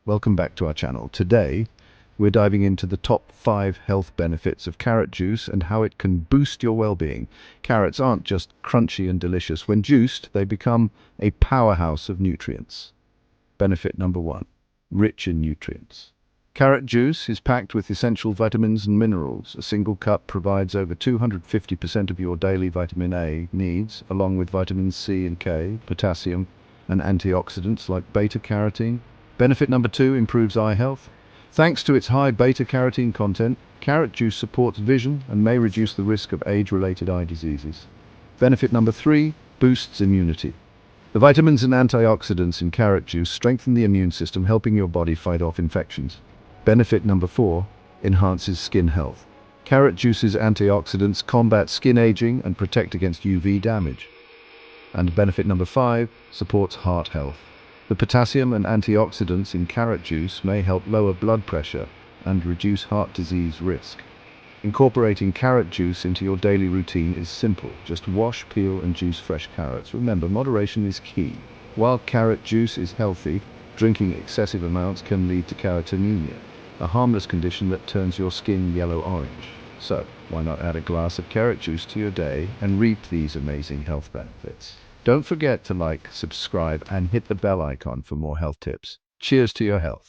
Welcome back to our channel. Today, we're diving into the top 5 health benefits of carrot juice and how it can boost your well-being. Carrots aren't just crunchy and delicious. When juiced, they become a powerhouse of nutrients. Benefit number 1, rich in nutrients. Carrot juice is packed with essential vitamins and minerals. A single cup provides over 250% of your daily vitamin A needs, along with vitamins C and K, potassium, and antioxidants like beta-carotene. Benefit number 2, improves eye health. Thanks to its high beta-carotene content, carrot juice supports vision and may reduce the risk of age-related eye diseases. Benefit number 3, boosts immunity. The vitamins and antioxidants in carrot juice strengthen the immune system, helping your body fight off infections. Benefit number 4, enhances skin health. Carrot juice's antioxidants combat skin aging and protect against UV damage. And benefit number 5, supports heart health. The potassium and antioxidants in carrot juice may help lower blood pressure and reduce heart disease risk. Incorporating carrot juice into your daily routine is simple. Just wash, peel, and juice fresh carrots. Remember, moderation is key. While carrot juice is healthy, drinking excessive amounts can lead to carotenemia, a harmless condition that turns your skin yellow-orange. So, why not add a glass of carrot juice to your day and reap these amazing health benefits? Don't forget to like, subscribe, and hit the bell icon for more health tips. Cheers to your health.